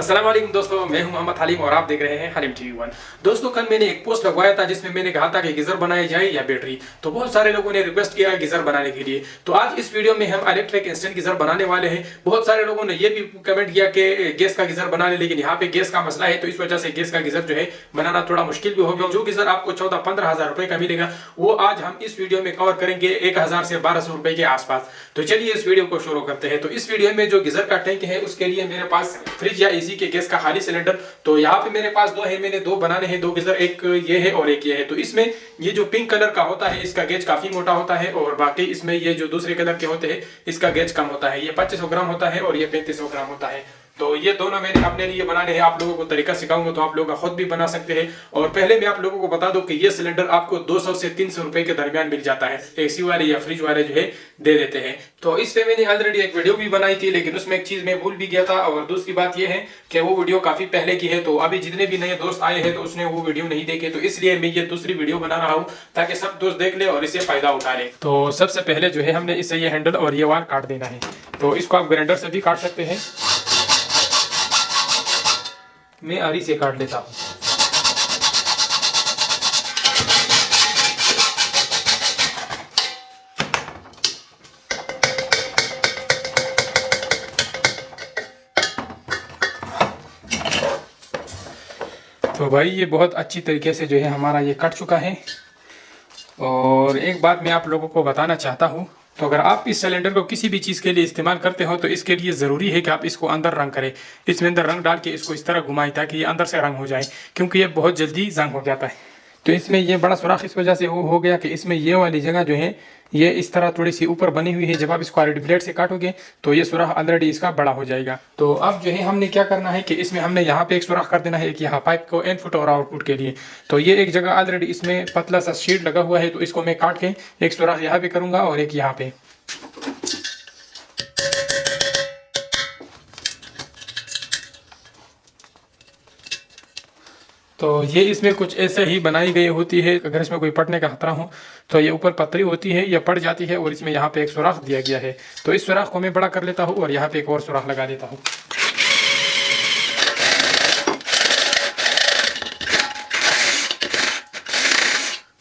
अस्सलाम वालेकुम दोस्तों, मैं हूं मोहम्मद हलीम और आप देख रहे हैं हलीम टीवी 1। दोस्तों, कल मैंने एक पोस्ट लगवाया था जिसमें मैंने कहा था कि गीजर बनाया जाए या बैटरी। तो बहुत सारे लोगों ने रिक्वेस्ट किया गीजर बनाने के लिए। तो आज इस वीडियो में हम इलेक्ट्रिक इंस्टेंट गीजर बनाने वाले हैं। बहुत सारे लोगों ने ये भी कमेंट किया कि गैस का गीजर बना ले, लेकिन यहाँ पे गैस का मसला है, तो इस वजह से गैस का गीजर जो है बनाना थोड़ा मुश्किल भी होगा। जो गीजर आपको 14-15 हजार रुपए का मिलेगा वो आज हम इस वीडियो में कवर करेंगे 1000 से 1200 रुपए के आसपास। तो चलिए इस वीडियो को शुरू करते हैं। तो इस वीडियो में जो गीजर का टैंक है उसके लिए मेरे पास फ्रिज या एसी के गैस का खाली सिलेंडर, तो यहाँ पे मेरे पास दो है, मैंने दो बनाने हैं, दो गीजर, एक ये है और एक ये है। तो इसमें ये जो पिंक कलर का होता है इसका गेज काफी मोटा होता है और बाकी इसमें ये जो दूसरे कलर के होते हैं इसका गेज कम होता है। ये 2500 ग्राम होता है और ये 3500 ग्राम होता है। तो ये दोनों मैंने अपने लिए बनाने हैं, आप लोगों को तरीका सिखाऊंगा तो आप लोग खुद भी बना सकते हैं। और पहले मैं आप लोगों को बता दूं कि ये सिलेंडर आपको 200 से 300 रुपए के दरमियान मिल जाता है। एसी वाले या फ्रिज वाले जो है दे देते हैं। तो इस पे मैंने ऑलरेडी एक वीडियो भी बनाई थी, लेकिन उसमें एक चीज मैं भूल भी गया था। और दूसरी बात ये है कि वो वीडियो काफी पहले की है, तो अभी जितने भी नए दोस्त आए हैं तो उसने वो वीडियो नहीं देखे, तो इसलिए मैं ये दूसरी वीडियो बना रहा हूँ ताकि सब दोस्त देख ले और इससे फायदा उठा ले। तो सबसे पहले जो है हमने इससे ये हैंडल और ये वायर काट देना है। तो इसको आप ग्राइंडर से भी काट सकते हैं, मैं आरी से काट लेता हूँ। तो भाई ये बहुत अच्छी तरीके से जो है हमारा ये कट चुका है। और एक बात मैं आप लोगों को बताना चाहता हूँ, तो अगर आप इस सिलेंडर को किसी भी चीज़ के लिए इस्तेमाल करते हो तो इसके लिए ज़रूरी है कि आप इसको अंदर रंग करें। इसमें अंदर रंग डाल के इसको इस तरह घुमाएं ताकि ये अंदर से रंग हो जाए, क्योंकि ये बहुत जल्दी जंग हो जाता है। तो इसमें ये बड़ा सुराख इस वजह से हो गया कि इसमें ये वाली जगह जो है ये इस तरह थोड़ी सी ऊपर बनी हुई है। जब आप इसको आरडी ब्लेड से काटोगे तो ये सुराख ऑलरेडी इसका बड़ा हो जाएगा। तो अब जो है हमने क्या करना है कि इसमें हमने यहाँ पे एक सुराख कर देना है, एक यहाँ पाइप को इनपुट और आउटपुट के लिए। तो ये एक जगह ऑलरेडी इसमें पतला सा शीट लगा हुआ है, तो इसको मैं काट के एक सुराख यहाँ पे करूँगा और एक यहाँ पे। तो ये इसमें कुछ ऐसे ही बनाई गई होती है, अगर इसमें कोई पड़ने का खतरा हो तो ये ऊपर पतली होती है, ये पड़ जाती है और इसमें यहाँ पे एक सुराख दिया गया है। तो इस सुराख को मैं बड़ा कर लेता हूँ और यहाँ पे एक और सुराख लगा देता हूँ।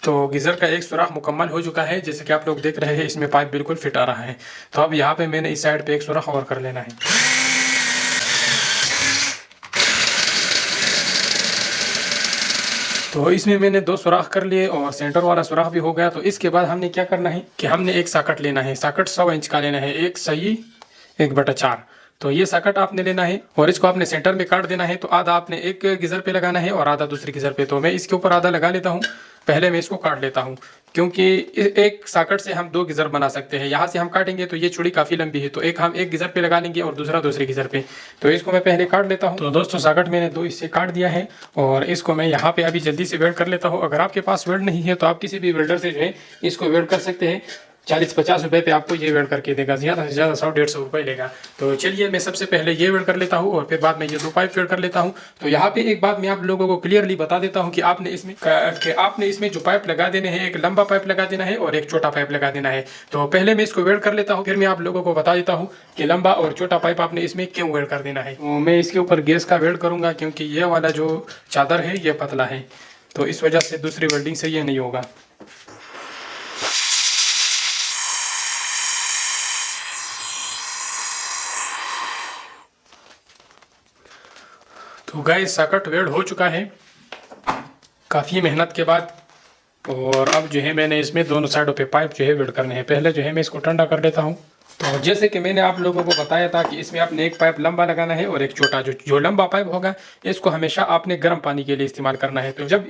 तो गीज़र का एक सुराख मुकम्मल हो चुका है, जैसे कि आप लोग देख रहे हैं इसमें पाइप बिल्कुल फिट आ रहा है। तो अब यहाँ पे मैंने इस साइड पे एक सुराख और कर लेना है। तो इसमें मैंने दो सुराख कर लिए और सेंटर वाला सुराख भी हो गया। तो इसके बाद हमने क्या करना है कि हमने एक साकट लेना है। साकट 100 इंच का लेना है, एक सही 1/4। तो ये साकट आपने लेना है और इसको आपने सेंटर में काट देना है। तो आधा आपने एक गीजर पे लगाना है और आधा दूसरी गीजर पे। तो मैं इसके ऊपर आधा लगा लेता हूँ, पहले मैं इसको काट लेता हूँ, क्योंकि एक साकट से हम दो गीजर बना सकते हैं। यहाँ से हम काटेंगे तो ये चूड़ी काफ़ी लंबी है, तो एक हम एक गीजर पे लगा लेंगे और दूसरा दूसरे गीजर पे। तो इसको मैं पहले काट लेता हूँ। तो दोस्तों साकट मैंने दो इससे काट दिया है और इसको मैं यहाँ पे अभी जल्दी से वेल्ड कर लेता हूँ। अगर आपके पास वेल्ड नहीं है तो आप किसी भी वेल्डर से जो है इसको वेल्ड कर सकते हैं। 40-50 रुपए पे आपको ये वेल्ड करके देगा, ज़्यादा से ज़्यादा 100-150 रुपये लेगा। तो चलिए मैं सबसे पहले ये वेल्ड कर लेता हूँ और फिर बाद में ये दो पाइप वेल्ड कर लेता हूँ। तो यहाँ पे एक बात मैं आप लोगों को क्लियरली बता देता हूँ कि आपने इसमें जो पाइप लगा देने हैं, एक लंबा पाइप लगा देना है और एक छोटा पाइप लगा देना है। तो पहले मैं इसको वेल्ड कर लेता हूँ, फिर मैं आप लोगों को बता देता हूँ कि लंबा और छोटा पाइप आपने इसमें क्यों वेल्ड कर देना है। तो मैं इसके ऊपर गैस का वेल्ड करूँगा, क्योंकि ये वाला जो चादर है ये पतला है, तो इस वजह से दूसरी वेल्डिंग से ये नहीं होगा। तो गाइस साकट वेल्ड हो चुका है काफ़ी मेहनत के बाद। और अब जो है मैंने इसमें दोनों साइडों पे पाइप जो है वेल्ड करने हैं। पहले जो है मैं इसको ठंडा कर लेता हूँ। तो जैसे कि मैंने आप लोगों को बताया था कि इसमें आपने एक पाइप लंबा लगाना है और एक छोटा। जो लंबा पाइप होगा इसको हमेशा आपने गर्म पानी के लिए इस्तेमाल करना है। तो जब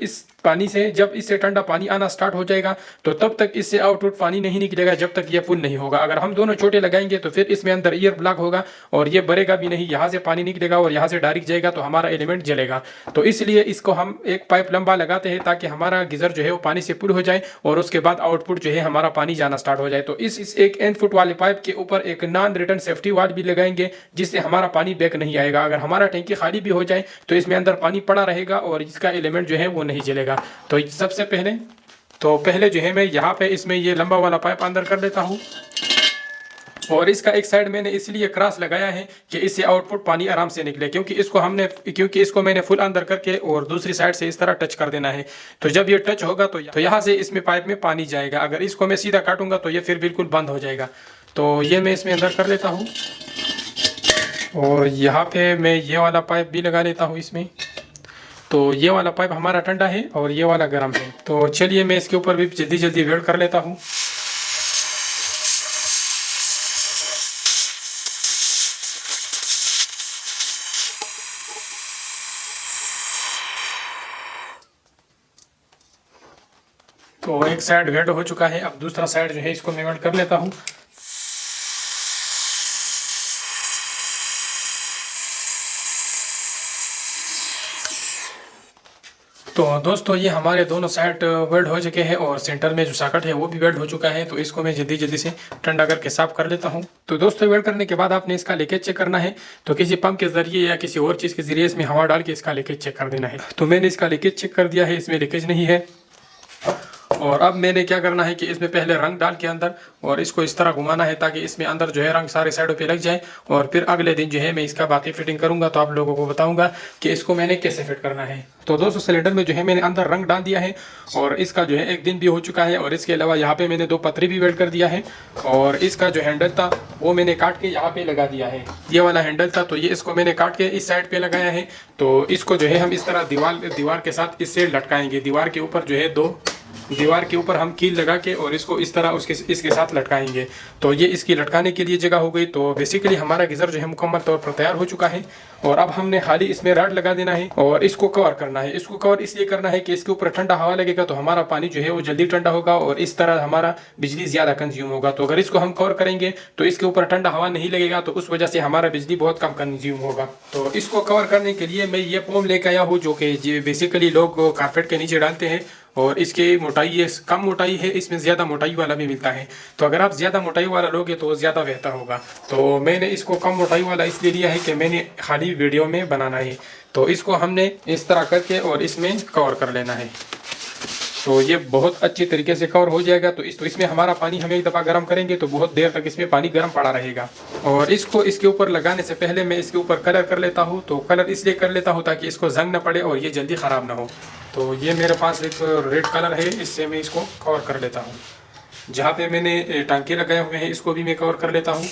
इससे ठंडा पानी आना स्टार्ट हो जाएगा तो तब तक इससे आउटपुट पानी नहीं निकलेगा जब तक ये फुल नहीं होगा। अगर हम दोनों छोटे लगाएंगे तो फिर इसमें अंदर ईयर ब्लॉक होगा और ये भरेगा भी नहीं, यहाँ से पानी निकलेगा और यहाँ से डायरेक्ट जाएगा तो हमारा एलिमेंट जलेगा। तो इसलिए इसको हम एक पाइप लंबा लगाते हैं ताकि हमारा गीजर जो है वो पानी से फुल हो जाए और उसके बाद आउटपुट जो है हमारा पानी जाना स्टार्ट हो जाए। तो इस एक 1 फुट वाले पाइप के ऊपर एक नॉन रिटर्न सेफ्टी वाल भी लगाएंगे, जिससे हमारा पानी बैक नहीं आएगा। अगर हमारा टैंकी खाली भी हो जाए तो इसमें अंदर पानी पड़ा रहेगा और इसका एलिमेंट जो है वो नहीं जलेगा। तो सबसे पहले जो है मैं यहाँ पे इसमें ये लंबा वाला पाइप अंदर कर लेता हूँ और इसका एक साइड मैंने इसलिए क्रॉस लगाया है कि इससे आउटपुट पानी आराम से निकले, क्योंकि इसको मैंने फुल अंदर करके और दूसरी साइड से इस तरह टच कर देना है। तो जब ये टच होगा तो यहाँ से इसमें पाइप में पानी जाएगा। अगर इसको मैं सीधा काटूंगा तो ये फिर बिल्कुल बंद हो जाएगा। तो ये मैं इसमें अंदर कर लेता हूँ और यहाँ पे मैं ये वाला पाइप भी लगा लेता हूँ इसमें। तो ये वाला पाइप हमारा ठंडा है और ये वाला गर्म है। तो चलिए मैं इसके ऊपर भी जल्दी जल्दी वेल्ड कर लेता हूँ। तो एक साइड वेल्ड हो चुका है, अब दूसरा साइड जो है इसको मैं वेल्ड कर लेता हूँ। तो दोस्तों ये हमारे दोनों साइड वेल्ड हो चुके हैं और सेंटर में जो सॉकेट है वो भी वेल्ड हो चुका है। तो इसको मैं जल्दी जल्दी से ठंडा करके साफ कर लेता हूँ। तो दोस्तों वेल्ड करने के बाद आपने इसका लीकेज चेक करना है। तो किसी पंप के जरिए या किसी और चीज़ के जरिए इसमें हवा डाल के इसका लीकेज चेक कर देना है। तो मैंने इसका लीकेज चेक कर दिया है, इसमें लीकेज नहीं है। और अब मैंने क्या करना है कि इसमें पहले रंग डाल के अंदर और इसको इस तरह घुमाना है ताकि इसमें अंदर जो है रंग सारे साइडों पे लग जाए। और फिर अगले दिन जो है मैं इसका बाकी फिटिंग करूंगा, तो आप लोगों को बताऊंगा कि इसको मैंने कैसे फिट करना है। तो दोस्तों सिलेंडर में जो है मैंने अंदर रंग डाल दिया है और इसका जो है एक दिन भी हो चुका है। और इसके अलावा यहाँ पे मैंने 2 पतरी भी वेल्ड कर दिया है और इसका जो हैंडल था वो मैंने काट के यहाँ पे लगा दिया है। ये वाला हैंडल था तो ये इसको मैंने काट के इस साइड पे लगाया है। तो इसको जो है हम इस तरह दीवार के साथ इससे लटकाएंगे। दीवार के ऊपर जो है दीवार के ऊपर हम कील लगा के और इसको इस तरह इसके साथ लटकाएंगे। तो ये इसकी लटकाने के लिए जगह हो गई। तो बेसिकली हमारा गीज़र जो है मुकम्मल तौर पर तैयार हो चुका है। और अब हमने खाली इसमें रॉड लगा देना है और इसको कवर करना है। इसको कवर इसलिए करना है कि इसके ऊपर ठंडा हवा लगेगा तो हमारा पानी जो है वो जल्दी ठंडा होगा और इस तरह हमारा बिजली ज़्यादा कंज्यूम होगा। तो अगर इसको हम कवर करेंगे तो इसके ऊपर ठंडा हवा नहीं लगेगा, तो उस वजह से हमारा बिजली बहुत कम कंज्यूम होगा। तो इसको कवर करने के लिए मैं ये फोम लेके आया हूँ जो कि बेसिकली लोग कारपेट के नीचे डालते हैं। और इसकी मोटाई ये कम मोटाई है, इसमें ज़्यादा मोटाई वाला भी मिलता है। तो अगर आप ज़्यादा मोटाई वाला लोगे तो ज़्यादा बेहतर होगा। तो मैंने इसको कम मोटाई वाला इसलिए लिया है कि मैंने खाली वीडियो में बनाना है। तो इसको हमने इस तरह करके और इसमें कवर कर लेना है। तो ये बहुत अच्छी तरीके से कवर हो जाएगा। तो इसमें हमारा पानी हम एक दफ़ा गर्म करेंगे तो बहुत देर तक इसमें पानी गर्म पड़ा रहेगा। और इसको इसके ऊपर लगाने से पहले मैं इसके ऊपर कलर कर लेता हूँ। तो कलर इसलिए कर लेता हूँ ताकि इसको जंग ना पड़े और ये जल्दी ख़राब ना हो। तो ये मेरे पास एक रेड कलर है, इससे मैं इसको कवर कर लेता हूँ। जहाँ पे मैंने टांके लगाए हुए हैं इसको भी मैं कवर कर लेता हूँ।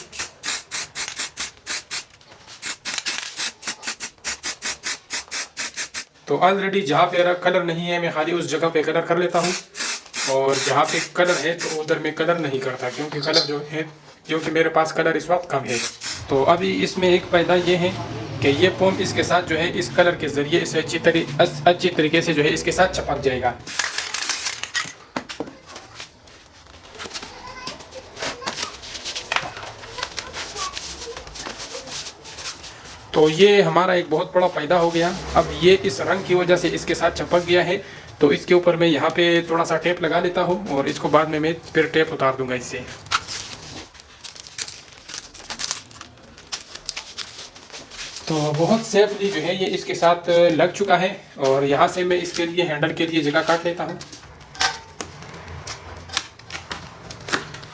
तो ऑलरेडी जहाँ पे कलर नहीं है मैं खाली उस जगह पे कलर कर लेता हूँ और जहाँ पे कलर है तो उधर मैं कलर नहीं करता, क्योंकि मेरे पास कलर इस वक्त कम है। तो अभी इसमें एक फायदा ये है कि ये फोम इसके साथ जो है इस कलर के ज़रिए इसे अच्छी तरीके से जो है इसके साथ चिपक जाएगा। तो ये हमारा एक बहुत बड़ा फ़ायदा हो गया। अब ये इस रंग की वजह से इसके साथ चिपक गया है। तो इसके ऊपर मैं यहाँ पे थोड़ा सा टेप लगा लेता हूँ और इसको बाद में मैं फिर टेप उतार दूंगा इससे। तो बहुत सेफली जो है ये इसके साथ लग चुका है। और यहाँ से मैं इसके लिए हैंडल के लिए जगह काट लेता हूँ।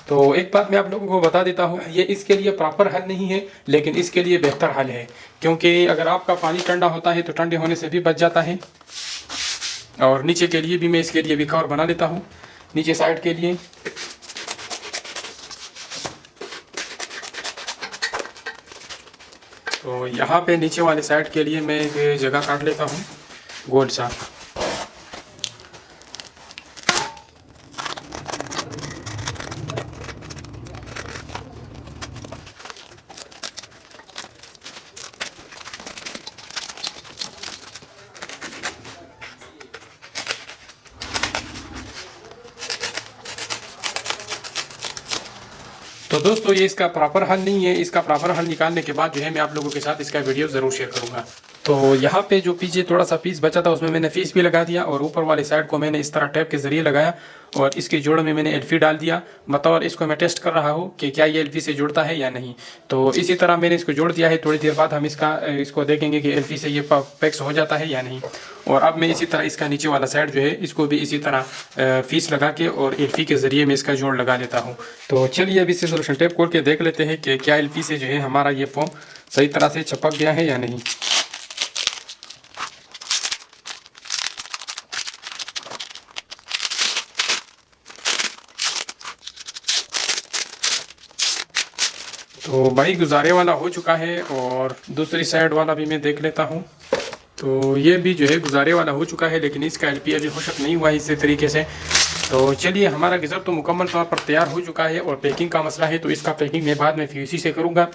तो एक बात मैं आप लोगों को बता देता हूँ, ये इसके लिए प्रॉपर हल नहीं है लेकिन इसके लिए बेहतर हल है। क्योंकि अगर आपका पानी ठंडा होता है तो ठंडे होने से भी बच जाता है। और नीचे के लिए भी मैं इसके लिए भी कवर बना लेता हूँ, नीचे साइड के लिए। तो यहाँ पे नीचे वाले साइड के लिए मैं एक जगह काट लेता हूँ गोल सा। तो दोस्तों ये इसका प्रॉपर हल नहीं है। इसका प्रॉपर हल निकालने के बाद जो है मैं आप लोगों के साथ इसका वीडियो ज़रूर शेयर करूँगा। तो यहाँ पे जो पीछे थोड़ा सा पीस बचा था उसमें मैंने फीस भी लगा दिया और ऊपर वाली साइड को मैंने इस तरह टैप के जरिए लगाया और इसके जोड़ में मैंने एल्फी डाल दिया। बतौर इसको मैं टेस्ट कर रहा हूँ कि क्या ये एल्फी से जुड़ता है या नहीं। तो इसी तरह मैंने इसको जोड़ दिया है। थोड़ी देर बाद हम इसको देखेंगे कि एल्फी से ये पैक्स हो जाता है या नहीं। और अब मैं इसी तरह इसका नीचे वाला साइड जो है इसको भी इसी तरह फीस लगा के और एल्फी के ज़रिए मैं इसका जोड़ लगा लेता हूँ। तो चलिए अभी से सोल्यूशन टेप खोल के देख लेते हैं कि क्या एल्फी से जो है हमारा ये फोम सही तरह से चिपक गया है या नहीं। तो भाई गुजारे वाला हो चुका है और दूसरी साइड वाला भी मैं देख लेता हूँ। तो ये भी जो है गुजारे वाला हो चुका है, लेकिन इसका एलपी अभी खुशक नहीं हुआ है इसी तरीके से। तो चलिए हमारा गिज़र तो मुकम्मल तौर पर तैयार हो चुका है और पैकिंग का मसला है तो इसका पैकिंग मैं बाद में पीवीसी से करूँगा।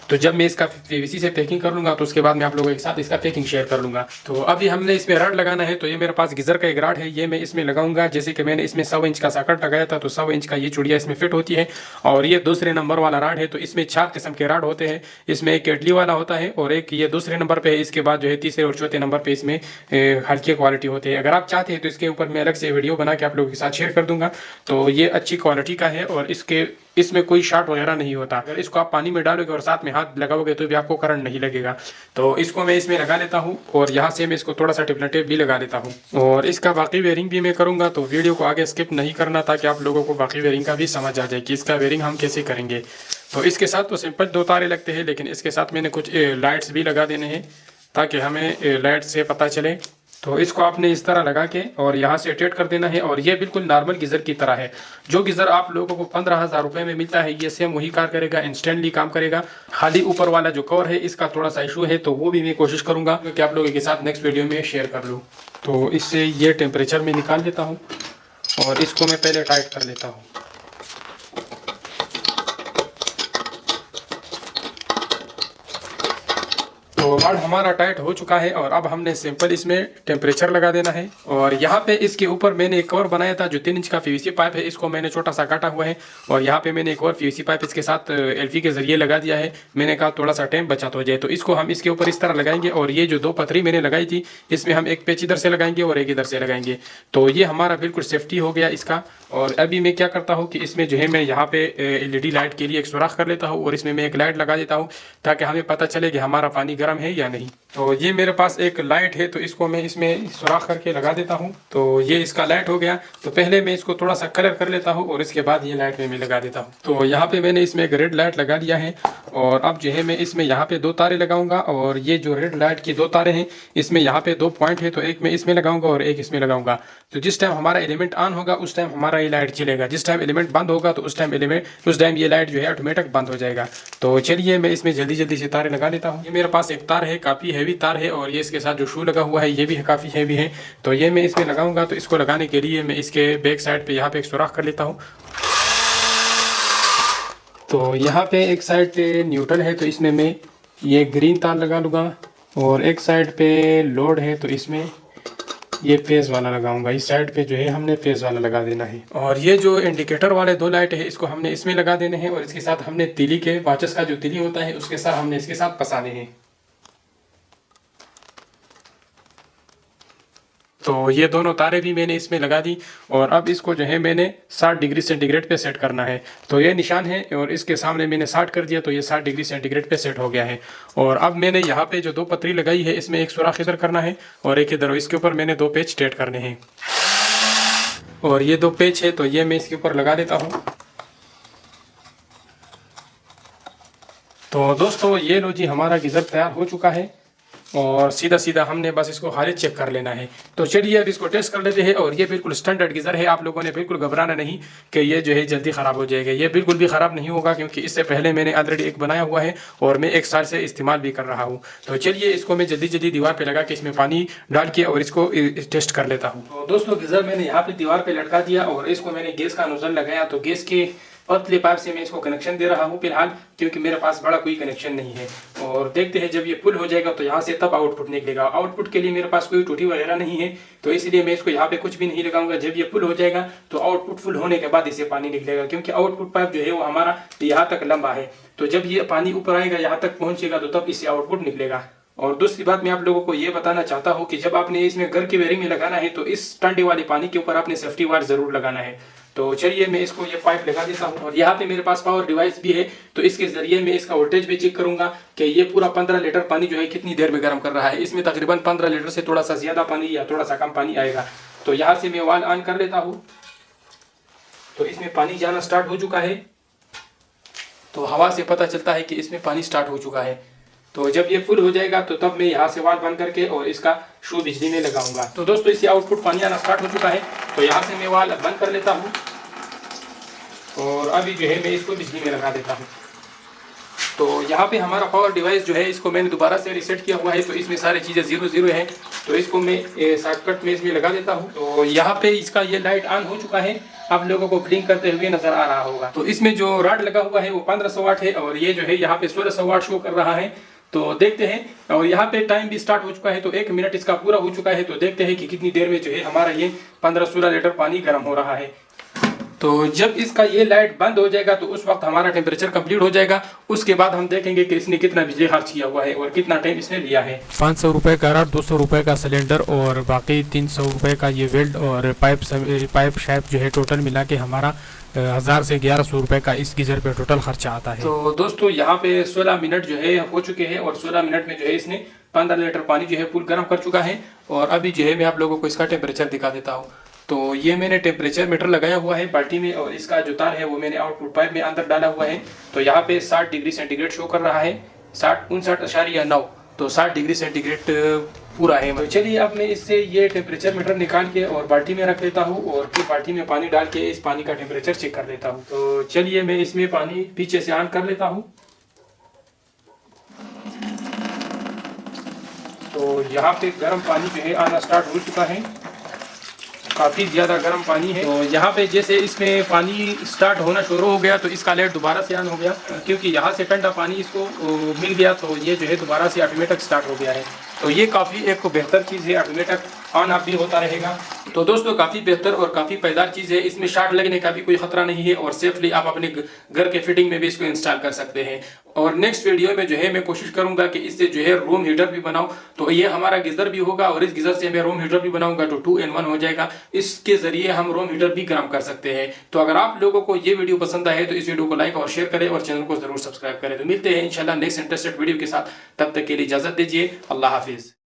तो जब मैं इसका पीवीसी से पैकिंग कर लूँगा तो उसके बाद मैं आप लोगों के साथ इसका पैकिंग शेयर कर लूँगा। तो अभी हमने इसमें रड लगाना है। तो ये मेरे पास गिज़र का एक रड है, ये मैं इसमें लगाऊंगा। जैसे कि मैंने इसमें 100 इंच का सॉकेट लगाया था तो 100 इंच का ये चूड़िया इसमें फिट होती है। और ये दूसरे नंबर वाला रड है। तो इसमें 4 किस्म के रड होते हैं। इसमें एक केटली वाला होता है और एक ये दूसरे नंबर पर है। इसके बाद जो है तीसरे और चौथे नंबर पर इसमें हल्की क्वालिटी होती है। अगर आप चाहते हैं तो इसके ऊपर मैं अलग से वीडियो बना के आप लोगों के साथ शेयर कर दूंगा। तो ये अच्छी क्वालिटी का है और इसमें कोई शॉर्ट वगैरह नहीं होता। अगर इसको आप पानी में डालोगे और साथ में हाथ लगाओगे तो भी आपको करंट नहीं लगेगा। तो इसको मैं इसमें लगा लेता हूँ और यहाँ से मैं इसको थोड़ा सा टिफिन टेप भी लगा लेता हूँ और इसका बाकी वेयरिंग भी मैं करूँगा। तो वीडियो को आगे स्किप नहीं करना ताकि आप लोगों को बाकी वेयरिंग का भी समझ आ जाए कि इसका वेयरिंग हम कैसे करेंगे। तो इसके साथ तो सिंपल 2 तारे लगते हैं, लेकिन इसके साथ मैंने कुछ लाइट्स भी लगा देने हैं ताकि हमें लाइट से पता चले। तो इसको आपने इस तरह लगा के और यहाँ से अटैच कर देना है। और ये बिल्कुल नॉर्मल गीज़र की तरह है। जो गीज़र आप लोगों को 15,000 रुपये में मिलता है ये सेम वही कार करेगा, इंस्टेंटली काम करेगा। खाली ऊपर वाला जो कवर है इसका थोड़ा सा इशू है, तो वो भी मैं कोशिश करूँगा कि आप लोगों के साथ नेक्स्ट वीडियो में शेयर कर लूँ। तो इससे ये टेम्परेचर में निकाल लेता हूँ और इसको मैं पहले टाइट कर लेता हूँ। तो रड हमारा टाइट हो चुका है और अब हमने सिंपल इसमें टेम्परेचर लगा देना है। और यहाँ पे इसके ऊपर मैंने एक और बनाया था जो 3 इंच का पीवीसी पाइप है, इसको मैंने छोटा सा काटा हुआ है और यहाँ पे मैंने एक और पीवीसी पाइप इसके साथ एल्फी के जरिए लगा दिया है। मैंने कहा थोड़ा सा टाइम बचत हो जाए, तो इसको हम इसके ऊपर इस तरह लगाएंगे। और ये जो 2 पथरी मैंने लगाई थी इसमें हम एक पेच इधर से लगाएंगे और एक इधर से लगाएंगे। तो ये हमारा बिल्कुल सेफ्टी हो गया इसका। और अभी मैं क्या करता हूँ कि इसमें जो है मैं यहाँ पे LED लाइट के लिए एक सुराख कर लेता हूँ और इसमें मैं एक लाइट लगा देता हूँ ताकि हमें पता चले कि हमारा पानी गर्म है या नहीं। तो ये मेरे पास एक लाइट है तो इसको मैं इसमें सुराख करके लगा देता हूँ। तो ये इसका लाइट हो गया। तो पहले मैं इसको थोड़ा सा कलर कर लेता हूँ और इसके बाद ये लाइट में मैं लगा देता हूँ। तो यहाँ पे मैंने इसमें एक रेड लाइट लगा दिया है और अब जो है मैं इसमें यहाँ पे 2 तारे लगाऊंगा। और ये जो रेड लाइट की 2 तारे हैं इसमें यहाँ पे 2 पॉइंट है, तो एक मैं इसमें लगाऊंगा और एक इसमें लगाऊंगा। तो जिस टाइम हमारा एलिमेंट ऑन होगा उस टाइम हमारा ये लाइट चलेगा, जिस टाइम एलिमेंट बंद होगा तो उस टाइम ये लाइट जो है ऑटोमेटिक बंद हो जाएगा। तो चलिए मैं इसमें जल्दी जल्दी से तारे लगा लेता हूँ। ये मेरे पास एक तार है, काफ़ी हैवी तार है और ये इसके साथ जो शू लगा हुआ है ये भी काफ़ी हैवी है। तो ये मैं इसमें लगाऊंगा। तो इसको लगाने के लिए मैं इसके बैक साइड पे यहाँ पे एक सुराख कर लेता हूँ। तो यहाँ पे एक साइड पे न्यूट्रल है तो इसमें मैं ये ग्रीन तार लगा लूँगा और एक साइड पे लोड है तो इसमें ये फेज वाला लगाऊंगा। इस साइड पे जो है हमने फेज वाला लगा देना है। और ये जो इंडिकेटर वाले 2 लाइट है इसको हमने इसमें लगा देने हैं और इसके साथ हमने तीली के वाचस का जो तीली होता है उसके साथ हमने इसके साथ फंसाने हैं। तो ये दोनों तारे भी मैंने इसमें लगा दी और अब इसको जो है मैंने 60 डिग्री सेंटीग्रेड पे सेट करना है। तो ये निशान है और इसके सामने मैंने 60 कर दिया तो ये 60 डिग्री सेंटीग्रेड पे सेट हो गया है। और अब मैंने यहाँ पे जो 2 पतरी लगाई है इसमें एक सुराख इधर करना है और एक इधर। इसके ऊपर मैंने 2 पेच स्ट्रेट करने हैं और ये 2 पेच है तो ये मैं इसके ऊपर लगा देता हूँ। तो दोस्तों ये लो जी हमारा गीज़र तैयार हो चुका है और सीधा सीधा हमने बस इसको खाली चेक कर लेना है। तो चलिए अब इसको टेस्ट कर लेते हैं। और ये बिल्कुल स्टैंडर्ड गीज़र है, आप लोगों ने बिल्कुल घबराना नहीं कि ये जो है जल्दी ख़राब हो जाएगा। ये बिल्कुल भी ख़राब नहीं होगा क्योंकि इससे पहले मैंने ऑलरेडी एक बनाया हुआ है और मैं 1 साल से इस्तेमाल भी कर रहा हूँ। तो चलिए इसको मैं जल्दी जल्दी दीवार पर लगा के इसमें पानी डाल के और इसको टेस्ट कर लेता हूँ। तो दोस्तों गीज़र मैंने यहाँ पर दीवार पर लटका दिया और इसको मैंने गैस का नोजल लगाया। तो गैस के पतले पाइप से मैं इसको कनेक्शन दे रहा हूँ फिलहाल, क्योंकि मेरे पास बड़ा कोई कनेक्शन नहीं है। और देखते हैं जब ये फुल हो जाएगा तो यहाँ से तब आउटपुट निकलेगा। आउटपुट के लिए मेरे पास कोई टूटी वगैरह नहीं है तो इसलिए मैं इसको यहाँ पे कुछ भी नहीं लगाऊंगा। जब ये फुल हो जाएगा तो आउटपुट फुल होने के बाद इसे पानी निकलेगा, क्योंकि आउटपुट पाइप जो है वो हमारा यहाँ तक लंबा है। तो जब ये पानी ऊपर आएगा यहाँ तक पहुँचेगा तो तब इससे आउटपुट निकलेगा। और दूसरी बात मैं आप लोगों को ये बताना चाहता हूँ कि जब आपने इसमें घर की वायरिंग में लगाना है तो इस टंडे वाले पानी के ऊपर आपने सेफ्टी वायर जरूर लगाना है। तो चलिए मैं इसको ये पाइप लगा देता हूँ और यहाँ पे मेरे पास पावर डिवाइस भी है, तो इसके जरिए मैं इसका वोल्टेज भी चेक करूंगा कि ये पूरा 15 लीटर पानी जो है कितनी देर में गर्म कर रहा है। इसमें तकरीबन 15 लीटर से थोड़ा सा ज्यादा पानी या थोड़ा सा कम पानी आएगा। तो यहाँ से मैं वाल्व ऑन कर लेता हूँ। तो इसमें पानी जाना स्टार्ट हो चुका है, तो हवा से पता चलता है कि इसमें पानी स्टार्ट हो चुका है। तो जब ये फुल हो जाएगा तो तब मैं यहाँ से वाल्व बंद करके और इसका शू बिजली में लगाऊंगा। तो दोस्तों इससे आउटपुट पानी आना स्टार्ट हो चुका है, तो यहाँ से मैं वाल्व बंद कर लेता हूँ और अभी जो है मैं इसको बिजली में लगा देता हूँ। तो यहाँ पे हमारा पावर डिवाइस जो है इसको मैंने दोबारा से रिसेट किया हुआ है, तो इसमें सारी चीज़ें 0 हैं। तो इसको मैं शॉर्टकट में इसमें लगा देता हूँ। तो यहाँ पे इसका ये लाइट ऑन हो चुका है, आप लोगों को ब्लिंक करते हुए नजर आ रहा होगा। तो इसमें जो रॉड लगा हुआ है वो 1500 वाट है और ये जो है यहाँ पे 1600 वाट शो कर रहा है। तो देखते हैं, और यहाँ पे टाइम भी स्टार्ट हो चुका है, तो 1 मिनट इसका पूरा हो चुका है। तो देखते हैं कि कितनी देर में जो है हमारा ये 15-16 लीटर पानी गर्म हो रहा है। तो जब इसका ये लाइट बंद हो जाएगा तो उस वक्त हमारा टेम्परेचर कंप्लीट हो जाएगा। उसके बाद हम देखेंगे कि इसने कितना बिजली खर्च किया हुआ है और कितना टाइम इसने लिया है। 500 रुपये का रॉड, 200 रुपये का सिलेंडर और बाकी 300 रुपये का ये वेल्ड और पाइप शाइप जो है टोटल मिला के हमारा 1000 से 1100 रुपये का इस गीजर पे टोटल खर्चा आता है। तो दोस्तों यहाँ पे 16 मिनट जो है हो चुके हैं और 16 मिनट में जो है इसने 15 लीटर पानी जो है फुल गर्म कर चुका है। और अभी जो है मैं आप लोगों को इसका टेम्परेचर दिखा देता हूँ। तो ये मैंने टेम्परेचर मीटर लगाया हुआ है बाल्टी में और इसका जो तार है वो मैंने आउटपुट पाइप में अंदर डाला हुआ है। तो यहाँ पे 60 डिग्री सेंटीग्रेड शो कर रहा है, 59.9। तो 60 डिग्री सेंटीग्रेड पूरा है। तो चलिए अब मैं इससे ये टेम्परेचर मीटर निकाल के और बाल्टी में रख लेता हूँ और फिर बाल्टी में पानी डाल के इस पानी का टेम्परेचर चेक कर लेता हूँ। तो चलिए मैं इसमें पानी पीछे से ऑन कर लेता हूँ। तो यहाँ पे गर्म पानी जो है आना स्टार्ट हो चुका है, काफ़ी ज़्यादा गर्म पानी है। तो यहाँ पे जैसे इसमें पानी स्टार्ट होना शुरू हो गया तो इसका लाइट दोबारा से ऑन हो गया, क्योंकि यहाँ से ठंडा पानी इसको मिल गया तो ये जो है दोबारा से ऑटोमेटिक स्टार्ट हो गया है। तो ये काफ़ी एक बेहतर चीज़ है, ऑटोमेटिक ऑन ऑफ भी होता रहेगा। तो दोस्तों काफ़ी बेहतर और काफ़ी पायदार चीज़ है, इसमें शॉर्ट लगने का भी कोई खतरा नहीं है और सेफली आप अपने घर के फिटिंग में भी इसको इंस्टॉल कर सकते हैं। और नेक्स्ट वीडियो में जो है मैं कोशिश करूंगा कि इससे जो है रूम हीटर भी बनाऊं, तो ये हमारा गीजर भी होगा और इस गीजर से मैं रूम हीटर भी बनाऊंगा, तो 2 in 1 हो जाएगा। इसके जरिए हम रूम हीटर भी गर्म कर सकते हैं। तो अगर आप लोगों को ये वीडियो पसंद आए तो इस वीडियो को लाइक और शेयर करें और चैनल को जरूर सब्सक्राइब करें। तो मिलते हैं इंशाल्लाह नेक्स्ट इंटरेस्टेड वीडियो के साथ, तब तक के लिए इजाजत दीजिए। अल्लाह हाफिज।